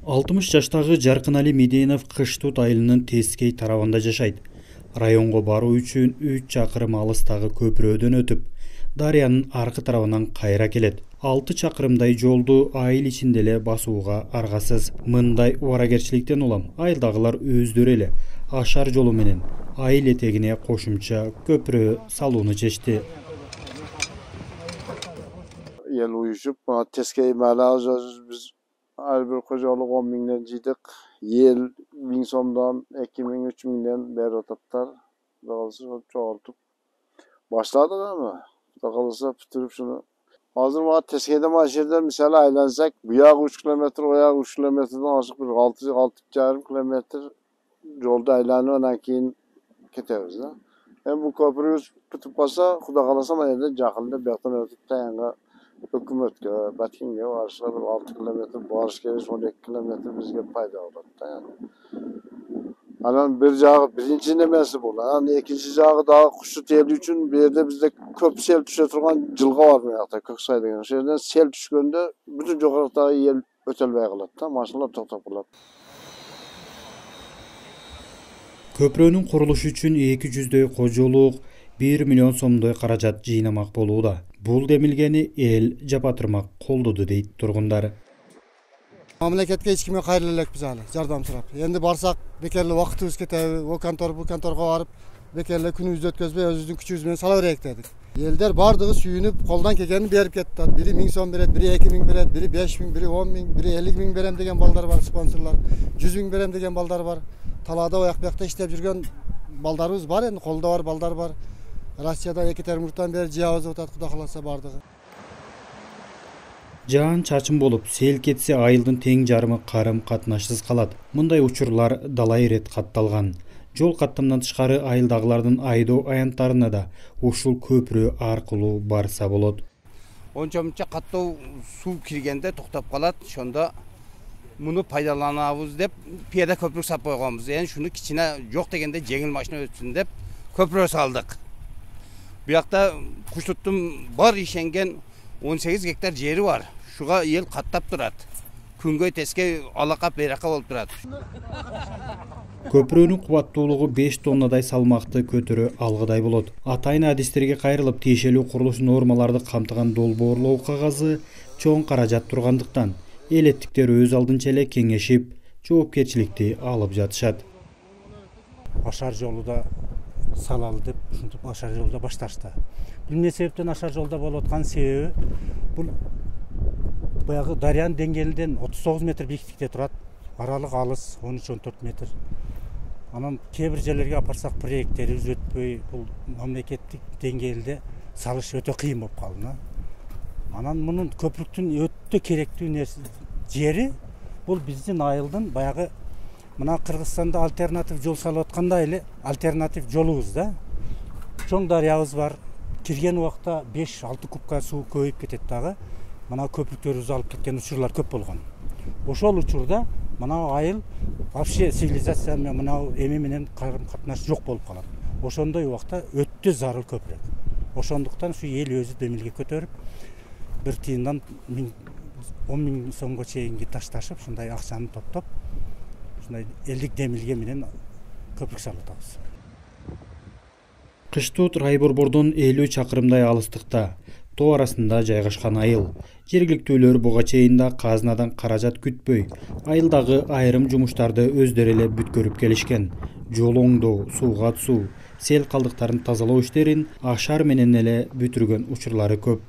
60 жаштагы Жаркынали Меденов Кыштут айылынын Тескей тарабында жашайт. Районго баруу үчүн 3 чакырым алыстагы көпүрөдөн өтүп, дарыянын аркы тарабынан кайра келет. 6 чакырымдай жолду айыл ичинде эле басууга аргасыз. Мындай убаракерчиликтен улам айылдагылар өздөрү эле ашар жолу менен айыл этегине кошумча көпүрө салууну чечти. Ел uyuşup, Teskey malazız biz her bir kocalık 10 binden ciydik. Yel 1000 somdan 2000 3000'den beri otaptar. Dağılısı çoğaltıp başladık ama dağılısı pütürüp şunu. Hazır var Teskey'de maşerden misal aylansak bu yak 3 kilometre o yak 3 kilometreden azıcık bir 6,5 kilometre yolda aylanı ondan keyin ketemiz da. Hem bu köprüyü tutup kalsa kuda kalasa ama evde cahilde bekten ötüp tayanga hükümetke, Batkinge varsa 6 kilometre, Barışkeriz 12 kilometre bizge payda olur. Yani. Anan bir jağı birinci nemesi bu. Yani ikinci jağı daha kuşu teli için bir yerde bizde köp sel düşe turgan jılga var mı yakta Köksay degen. Şerden sel düşkönde bütün jokarıqtagı yel ötelbey kılat. Maşallah toktap kılat. Köprөнүн курулушу үчүн 200дөй кожолук 1 миллион сомдой каражат жыйнамак болууда. Бул демилгени эл жапатырмак колдоду дейт тургундар. Мамлекетке эч кимге кайрыла элекпиз алы, жардам сурап. Энди барсак, бекерле убактыбыз кетеби, о контор бу конторго барып, бекерле күнүбүздү өткөзбөй, өзүбүздүн күчүбүз менен сала берейик дедик. Элдер бардыгы сүйүнүп, колдон келгенин берип кетти. Бири 1000 сом берет, бири 2000 берет, бири 5000, бири 10000, бири 50000 берем деген балдар бар, спонсорлор. 100 000 берем деген балдар бар. Талаада ояк бакта иштеп жүргөн балдарыбыз бар, энди колдо бар балдар бар. Россияда Екатеринбургтан бери жаабыз атат, Кудай кааласа бардыгы. Жаан чачым болуп, сел кетсе айылдын тең жарымы карым катнашсыз калат. Мындай учурлар далай ирет катталган. Жол каттамдан тышкары айылдагылардын айдоо аянттарына да ушул көпүрө аркылуу барса болот. Онча каттоо суу киргенде токтоп калат, ошондо муну пайдаланабыз деп пияда көпүрө сап койгонбуз. Эми шуну кичине жок дегенде жеңил машина өтсүн деп көпүрө салдык. Буякта Куштуттун бар ишенген 18 гектар жери бар. Шуга ел каттап турат. Күнгөй Тескей алакап берака болуп турат. Көпүрөнүн кубаттуулугу 5 тоннадай салмакты көтөрө алгыдай болот. Атайын адистерге кайрылып, тиешелүү курулуш нормаларды камтыган долбоорлоо кагазы чоң каражат тургандыктан элеттиктер өз алдынча эле кеңешип, жоопкерчиликти алып жатышат. Ашар жолу да салалы деп, ушинтип ашар жолда башташты. Эмне себептен ашар жолда болуп аткан себеби бул баягы дарыянын деңгээлинен 39 метр бийиктикте турат. Аралык алыс 13-14 метр. Анан кээ бир жерлерге апарсак проекттерибиз өтпөй, бул мамлекеттик деңгээлде салыш өтө кыйын болуп калды. Анан мунун көпүрүктүн өтө керектүү жери бул биздин айылдын баягы мына Кыргызстанда альтернатив жол салып аткандай эле альтернатив жолубуз да. Чоң дарыябыз бар. Кирген убакта 5-6 кубка суу көбөйүп кетет дагы. Мына көпүрүктөрүбүздү алып кеткен учурлар көп болгон. Ошол учурда мына айыл вообще цивилизация мына эми менен карым катнаш жок болуп калат. Ошондой убакта өтө зарыл көпүрөк. Ошондуктан ушу эл өзү демилге көтөрүп, bir тыйындан 10 000 сомго чейинги ташташып, ушундай акчаны топтоп, ушундай элдик демилге менен көпүрөк салып атабыз. Кыштут райборбордон 50 чакырымдай алыстыкта, тоо арасында жайгашкан айыл. Жергиликтүүлөр буга чейин да казынадан каражат күтпөй, айылдагы айрым жумуштарды өздөрү эле бүткөрүп келишкен. Жол оңдоо, сууга түсүү, сел калдыктарын тазалоо иштерин ашар менен эле бүтүргөн учурлары көп.